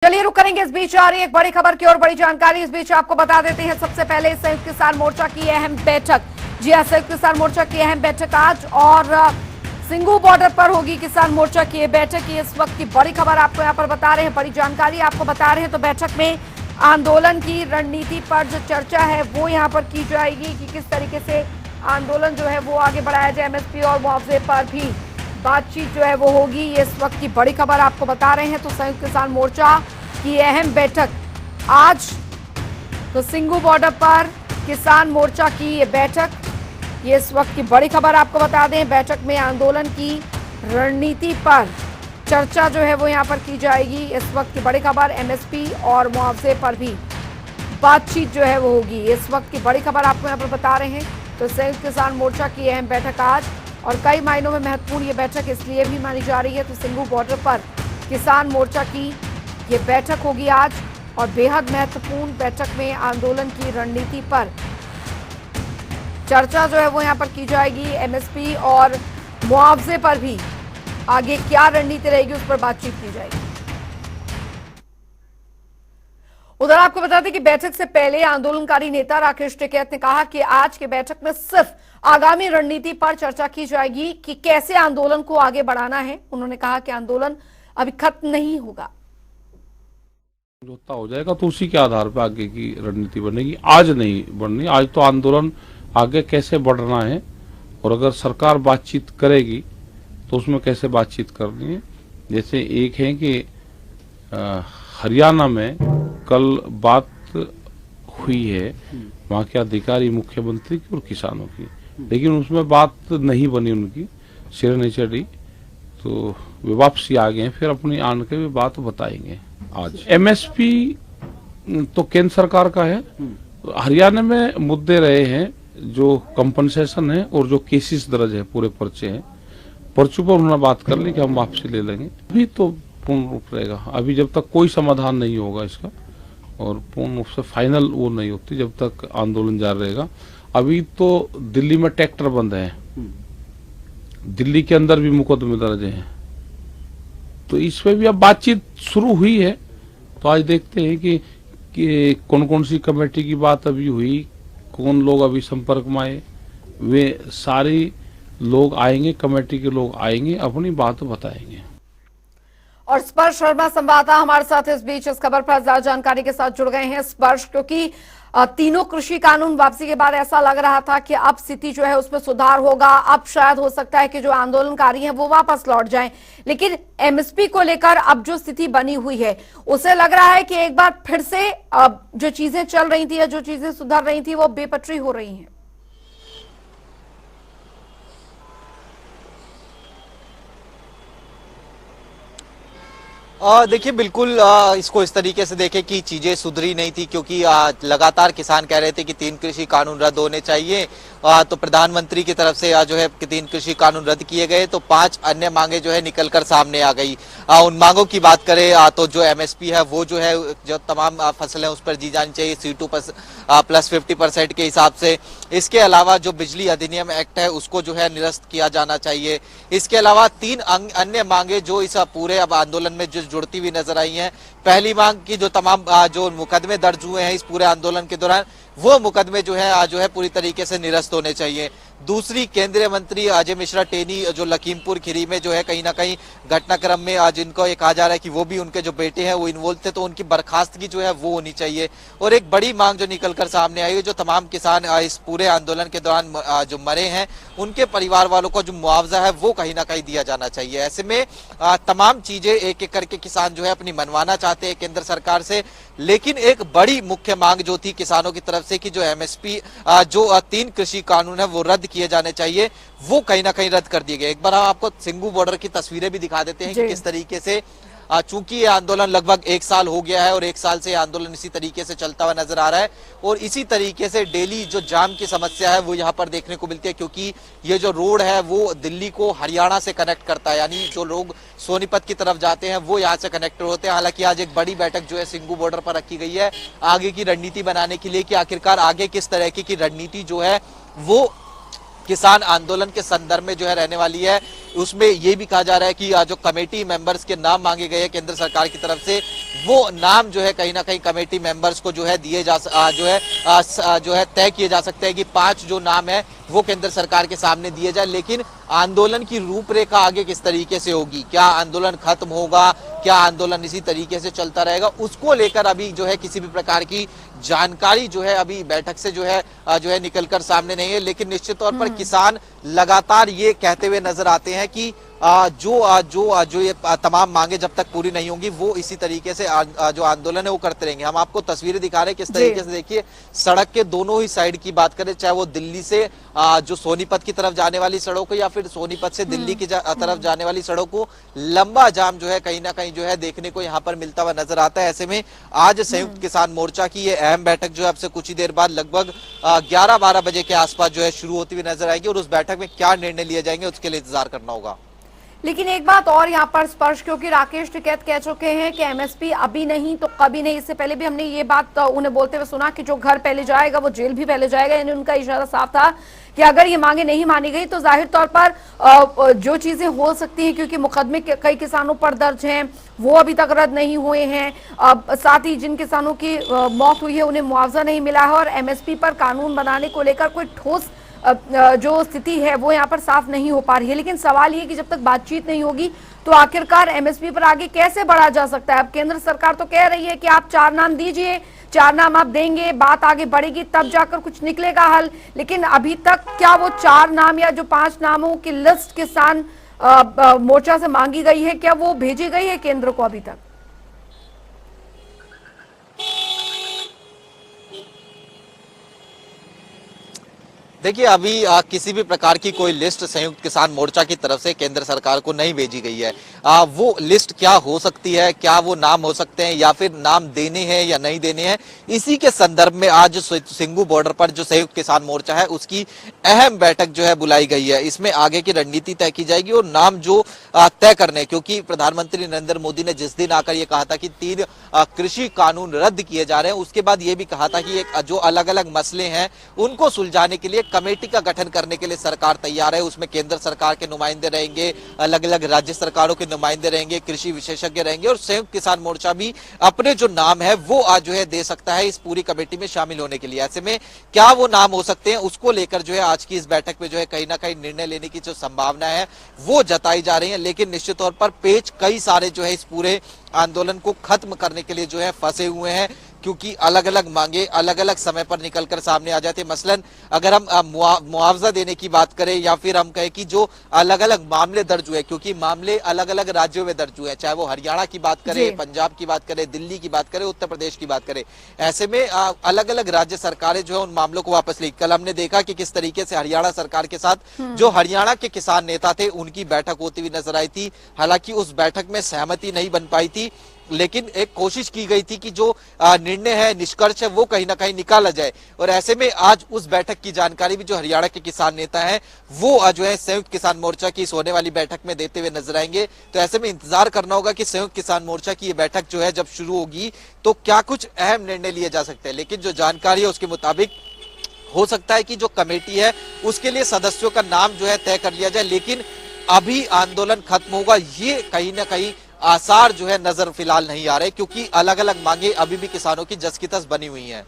चलिए रुक करेंगे। इस बीच आ रही एक बड़ी खबर की और बड़ी जानकारी इस बीच आपको बता देते हैं। सबसे पहले संयुक्त किसान मोर्चा की अहम बैठक, जी हां, संयुक्त किसान मोर्चा की अहम बैठक आज और सिंगू बॉर्डर पर होगी किसान मोर्चा की बैठक। इस वक्त की बड़ी खबर आपको यहां पर बता रहे हैं, बड़ी जानकारी आपको बता रहे हैं। तो बैठक में आंदोलन की रणनीति पर जो चर्चा है वो यहाँ पर की जाएगी कि किस तरीके से आंदोलन जो है वो आगे बढ़ाया जाए। एमएसपी और मुआवजे पर भी बातचीत जो है वो होगी। ये इस वक्त की बड़ी खबर आपको बता रहे हैं। तो संयुक्त किसान मोर्चा की अहम बैठक आज, तो सिंगू बॉर्डर पर किसान मोर्चा की ये बैठक, ये इस वक्त की बड़ी खबर आपको बता दें। बैठक में आंदोलन की रणनीति पर चर्चा जो है वो यहाँ पर की जाएगी। इस वक्त की बड़ी खबर, एमएसपी और मुआवजे पर भी बातचीत जो है वो होगी। इस वक्त की बड़ी खबर आपको यहाँ पर बता रहे हैं। तो संयुक्त किसान मोर्चा की अहम बैठक आज, और कई मायनों में महत्वपूर्ण ये बैठक इसलिए भी मानी जा रही है। तो सिंगू बॉर्डर पर किसान मोर्चा की ये बैठक होगी आज, और बेहद महत्वपूर्ण बैठक में आंदोलन की रणनीति पर चर्चा जो है वो यहाँ पर की जाएगी। एमएसपी और मुआवजे पर भी आगे क्या रणनीति रहेगी उस पर बातचीत की जाएगी। उधर आपको बता दें कि बैठक से पहले आंदोलनकारी नेता राकेश टिकैत ने कहा कि आज की बैठक में सिर्फ आगामी रणनीति पर चर्चा की जाएगी कि कैसे आंदोलन को आगे बढ़ाना है। उन्होंने कहा कि आंदोलन अभी खत्म नहीं होगा, समझौता हो जाएगा तो उसी के आधार पर आगे की रणनीति बनेगी। आज नहीं बढ़नी, आज तो आंदोलन आगे कैसे बढ़ना है, और अगर सरकार बातचीत करेगी तो उसमें कैसे बातचीत करनी है। जैसे एक है कि हरियाणा में कल बात हुई है वहाँ के अधिकारी मुख्यमंत्री की और किसानों की, लेकिन उसमें बात नहीं बनी, उनकी सिर नहीं चढ़ी, तो वे वापसी आ गए। फिर अपनी आन के भी बात बताएंगे। आज एमएसपी तो केंद्र सरकार का है, हरियाणा में मुद्दे रहे हैं जो कंपनसेशन है और जो केसेस दर्ज है, पूरे पर्चे हैं, पर्चों पर उन्होंने बात कर ली कि हम वापसी ले लेंगे। अभी तो पूर्ण रूप रहेगा, अभी जब तक कोई समाधान नहीं होगा इसका और पूर्ण रूप से फाइनल वो नहीं होती जब तक आंदोलन जारी रहेगा। अभी तो दिल्ली में ट्रैक्टर बंद है, दिल्ली के अंदर भी मुकदमे दर्ज हैं, तो इस पे भी अब बातचीत शुरू हुई है। तो आज देखते हैं कि कौन कौन सी कमेटी की बात अभी हुई, कौन लोग अभी संपर्क में आए, वे सारे लोग आएंगे, कमेटी के लोग आएंगे, अपनी बात बताएंगे। और स्पर्श शर्मा संवाददाता हमारे साथ इस बीच इस खबर पर ज्यादा जानकारी के साथ जुड़ गए हैं। स्पर्श, क्योंकि तीनों कृषि कानून वापसी के बाद ऐसा लग रहा था कि अब स्थिति जो है उसमें सुधार होगा, अब शायद हो सकता है कि जो आंदोलनकारी हैं वो वापस लौट जाएं, लेकिन एमएसपी को लेकर अब जो स्थिति बनी हुई है उसे लग रहा है कि एक बार फिर से अब जो चीजें चल रही थी या जो चीजें सुधर रही थी वो बेपटरी हो रही हैं। देखिए बिल्कुल इसको इस तरीके से देखें कि चीजें सुधरी नहीं थी, क्योंकि लगातार किसान कह रहे थे कि 3 कृषि कानून रद्द होने चाहिए। तो प्रधानमंत्री की तरफ से जो है 3 कृषि कानून रद्द किए गए, तो 5 अन्य मांगे जो है निकलकर सामने आ गई। उन मांगों की बात करें तो जो एमएसपी है वो जो है, जो तमाम फसल है उस पर दी जानी चाहिए C2 प्लस 50% के हिसाब से। इसके अलावा जो बिजली अधिनियम एक्ट है उसको जो है निरस्त किया जाना चाहिए। इसके अलावा 3 अन्य मांगे जो इस पूरे अब आंदोलन में जो जुड़ती हुई नजर आई हैं। पहली मांग की जो तमाम जो मुकदमे दर्ज हुए हैं इस पूरे आंदोलन के दौरान, वो मुकदमे जो है पूरी तरीके से निरस्त होने चाहिए। दूसरी, केंद्रीय मंत्री अजय मिश्रा टेनी जो लखीमपुर खीरी में जो है कहीं ना कहीं घटनाक्रम में जिनको ये कहा जा रहा है कि वो भी उनके जो बेटे हैं वो इन्वॉल्व थे, तो उनकी बर्खास्तगी जो है वो होनी चाहिए। और एक बड़ी मांग जो निकलकर सामने आई है, जो तमाम किसान इस पूरे आंदोलन के दौरान जो मरे हैं उनके परिवार वालों को जो मुआवजा है वो कहीं ना कहीं दिया जाना चाहिए। ऐसे में तमाम चीजें एक एक करके किसान जो है अपनी मनवाना चाहते हैं केंद्र सरकार से, लेकिन एक बड़ी मुख्य मांग जो थी किसानों की तरफ से कि जो एमएसपी जो 3 कृषि कानून है वो रद्द किए जाने चाहिए, वो कहीं ना कहीं रद्द कर दिए गए। एक बार हम आपको सिंगू बॉर्डर की तस्वीरें भी दिखा देते हैं कि किस तरीके से चूंकि ये आंदोलन लगभग 1 साल हो गया है और 1 साल से आंदोलन इसी तरीके से चलता हुआ नजर आ रहा है, और इसी तरीके से डेली जो जाम की समस्या है वो यहाँ पर देखने को मिलती है, क्योंकि ये जो रोड है वो दिल्ली को हरियाणा से कनेक्ट करता है, यानी जो लोग सोनीपत की तरफ जाते हैं वो यहाँ से कनेक्ट होते हैं। हालांकि आज एक बड़ी बैठक जो है सिंगू बॉर्डर पर रखी गई है आगे की रणनीति बनाने के लिए कि आखिरकार आगे किस तरह की रणनीति जो है वो किसान आंदोलन के संदर्भ में जो है रहने वाली है। उसमें ये भी कहा जा रहा है कि जो कमेटी मेंबर्स के नाम मांगे गए हैं केंद्र सरकार की तरफ से, वो नाम जो है कहीं ना कहीं कमेटी मेंबर्स को जो है दिए जा जो है तय किए जा सकते हैं कि 5 जो नाम है वो केंद्र सरकार के सामने दिए जाए। लेकिन आंदोलन की रूपरेखा आगे किस तरीके से होगी, क्या आंदोलन खत्म होगा, क्या आंदोलन इसी तरीके से चलता रहेगा, उसको लेकर अभी जो है किसी भी प्रकार की जानकारी जो है अभी बैठक से जो है निकलकर सामने नहीं है। लेकिन निश्चित तौर पर किसान लगातार ये कहते हुए नजर आते हैं कि जो ये तमाम मांगे जब तक पूरी नहीं होंगी वो इसी तरीके से जो आंदोलन है वो करते रहेंगे। हम आपको तस्वीरें दिखा रहे हैं किस तरीके से, देखिए सड़क के दोनों ही साइड की बात करें, चाहे वो दिल्ली से जो सोनीपत की तरफ जाने वाली सड़क हो या फिर सोनीपत से दिल्ली की तरफ जाने वाली सड़क को, लंबा जाम जो है कहीं ना कहीं जो है देखने को यहाँ पर मिलता हुआ नजर आता है। ऐसे में आज संयुक्त किसान मोर्चा की ये अहम बैठक जो है आपसे कुछ ही देर बाद लगभग 11-12 बजे के आसपास जो है शुरू होती हुई नजर आएगी और उस बैठक में क्या निर्णय लिए जाएंगे उसके लिए इंतजार करना होगा। लेकिन एक बात और यहाँ पर स्पर्श, क्योंकि राकेश टिकैत कह चुके हैं कि एमएसपी अभी नहीं तो कभी नहीं। इससे पहले भी हमने ये बात उन्हें बोलते हुए सुना कि जो घर पहले जाएगा वो जेल भी पहले जाएगा। यानी उनका इशारा साफ था कि अगर ये मांगे नहीं मानी गई तो जाहिर तौर पर जो चीजें हो सकती हैं, क्योंकि मुकदमे कई किसानों पर दर्ज हैं वो अभी तक रद्द नहीं हुए हैं, साथ ही जिन किसानों की मौत हुई है उन्हें मुआवजा नहीं मिला है और एमएसपी पर कानून बनाने को लेकर कोई ठोस जो स्थिति है वो यहाँ पर साफ नहीं हो पा रही है। लेकिन सवाल ये कि जब तक बातचीत नहीं होगी तो आखिरकार एमएसपी पर आगे कैसे बढ़ा जा सकता है। अब केंद्र सरकार तो कह रही है कि आप 4 नाम दीजिए, 4 नाम आप देंगे, बात आगे बढ़ेगी तब जाकर कुछ निकलेगा हल। लेकिन अभी तक क्या वो 4 नाम या जो 5 नामों की लिस्ट किसान मोर्चा से मांगी गई है, क्या वो भेजी गई है केंद्र को अभी तक? देखिए अभी किसी भी प्रकार की कोई लिस्ट संयुक्त किसान मोर्चा की तरफ से केंद्र सरकार को नहीं भेजी गई है। वो लिस्ट क्या हो सकती है, क्या वो नाम हो सकते हैं या फिर नाम देने हैं या नहीं देने हैं, इसी के संदर्भ में आज सिंगू बॉर्डर पर जो संयुक्त किसान मोर्चा है उसकी अहम बैठक जो है बुलाई गई है। इसमें आगे की रणनीति तय की जाएगी और नाम जो तय करने, क्योंकि प्रधानमंत्री नरेंद्र मोदी ने जिस दिन आकर ये कहा था कि 3 कृषि कानून रद्द किए जा रहे हैं, उसके बाद ये भी कहा था कि जो अलग अलग मसले हैं उनको सुलझाने के लिए कमेटी का गठन करने के लिए सरकार तैयार है। उसमें केंद्र सरकार के नुमाइंदे रहेंगे, अलग अलग राज्य सरकारों के नुमाइंदे रहेंगे, कृषि विशेषज्ञ रहेंगे और संयुक्त किसान मोर्चा भी अपने जो नाम है वो आज जो है दे सकता है इस पूरी कमेटी में शामिल होने के लिए। ऐसे में क्या वो नाम हो सकते हैं उसको लेकर जो है आज की इस बैठक में जो है कहीं ना कहीं निर्णय लेने की जो संभावना है वो जताई जा रही है। लेकिन निश्चित तौर पर पेच कई सारे जो है इस पूरे आंदोलन को खत्म करने के लिए जो है फंसे हुए हैं, क्योंकि अलग अलग मांगे अलग अलग समय पर निकलकर सामने आ जाते हैं। मसलन अगर हम मुआवजा देने की बात करें या फिर हम कहें कि जो अलग अलग मामले दर्ज हुए, क्योंकि मामले अलग अलग राज्यों में दर्ज हुए हैं, चाहे वो हरियाणा की बात करें, पंजाब की बात करें, दिल्ली की बात करें, उत्तर प्रदेश की बात करें, ऐसे में अलग अलग राज्य सरकारें जो है उन मामलों को वापस ली। कल हमने देखा कि किस तरीके से हरियाणा सरकार के साथ जो हरियाणा के किसान नेता थे उनकी बैठक होती हुई नजर आई थी। हालांकि उस बैठक में सहमति नहीं बन पाई थी, लेकिन एक कोशिश की गई थी कि जो निर्णय है, निष्कर्ष है वो कहीं ना कहीं निकाला जाए। और ऐसे में आज उस बैठक की जानकारी भी जो हरियाणा के किसान नेता हैं वो जो है संयुक्त किसान मोर्चा की इस होने वाली बैठक में देते हुए नजर आएंगे। तो ऐसे में इंतजार करना होगा कि संयुक्त किसान मोर्चा की ये बैठक जो है जब शुरू होगी तो क्या कुछ अहम निर्णय लिए जा सकते हैं। लेकिन जो जानकारी है उसके मुताबिक हो सकता है कि जो कमेटी है उसके लिए सदस्यों का नाम जो है तय कर लिया जाए, लेकिन अभी आंदोलन खत्म होगा ये कहीं ना कहीं आसार जो है नजर फिलहाल नहीं आ रहे, क्योंकि अलग अलग मांगे अभी भी किसानों की जस की तस बनी हुई हैं।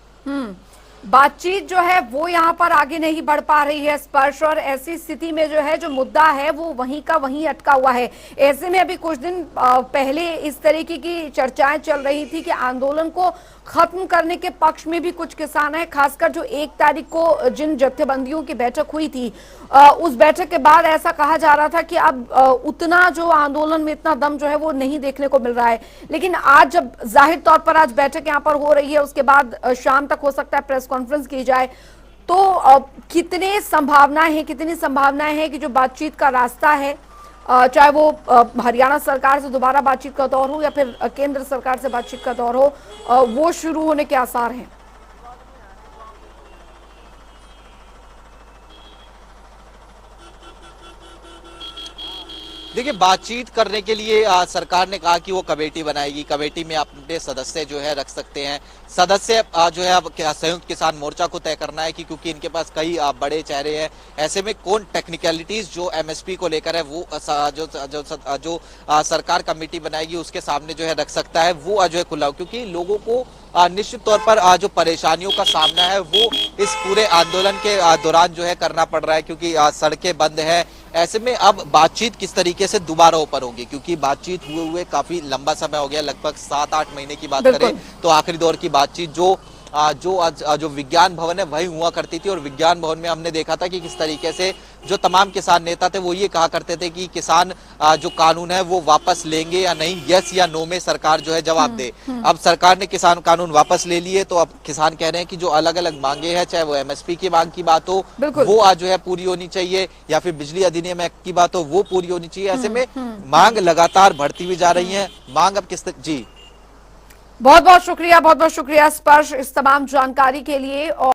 बातचीत जो है वो यहाँ पर आगे नहीं बढ़ पा रही है स्पर्श, और ऐसी स्थिति में जो है जो मुद्दा है वो वहीं का वहीं अटका हुआ है। ऐसे में अभी कुछ दिन पहले इस तरीके की चर्चाएं चल रही थी कि आंदोलन को खत्म करने के पक्ष में भी कुछ किसान हैं, खासकर जो 1 तारीख को जिन जत्थेबंदियों की बैठक हुई थी उस बैठक के बाद ऐसा कहा जा रहा था कि अब उतना जो आंदोलन में इतना दम जो है वो नहीं देखने को मिल रहा है। लेकिन आज जब जाहिर तौर पर आज बैठक यहाँ पर हो रही है, उसके बाद शाम तक हो सकता है प्रेस कॉन्फ्रेंस की जाए, तो कितनी संभावनाएं हैं कि जो बातचीत का रास्ता है, चाहे वो हरियाणा सरकार से दोबारा बातचीत का दौर हो या फिर केंद्र सरकार से बातचीत का दौर हो, वो शुरू होने के आसार हैं? देखिए, बातचीत करने के लिए सरकार ने कहा कि वो कमेटी बनाएगी, कमेटी में अपने सदस्य जो है रख सकते हैं। सदस्य जो है अब संयुक्त किसान मोर्चा को तय करना है कि क्योंकि इनके पास कई बड़े चेहरे हैं, ऐसे में कौन टेक्निकलिटीज जो एमएसपी को लेकर है वो जो सरकार कमेटी बनाएगी उसके सामने जो है रख सकता है, वो जो है खुला हो, क्योंकि लोगों को निश्चित तौर पर जो परेशानियों का सामना है वो इस पूरे आंदोलन के दौरान जो है करना पड़ रहा है, क्योंकि सड़कें बंद है। ऐसे में अब बातचीत किस तरीके से दोबारा ऊपर होगी, क्योंकि बातचीत हुए काफी लंबा समय हो गया, लगभग 7-8 महीने की बात करें तो आखिरी दौर की बातचीत जो विज्ञान भवन है वही हुआ करती थी। और विज्ञान भवन में हमने देखा था कि किस तरीके से जो तमाम किसान नेता थे वो ये कहा करते थे कि किसान जो कानून है वो वापस लेंगे या नहीं, यस या नो में सरकार जो है जवाब दे। अब सरकार ने किसान कानून वापस ले लिए, तो अब किसान कह रहे हैं कि जो अलग अलग मांगे हैं, चाहे वो एमएसपी की मांग की बात हो वो आज जो है पूरी होनी चाहिए, या फिर बिजली अधिनियम एक्ट की बात हो वो पूरी होनी चाहिए। ऐसे में मांग लगातार बढ़ती हुई जा रही है। मांग अब जी बहुत बहुत शुक्रिया स्पर्श इस तमाम जानकारी के लिए। और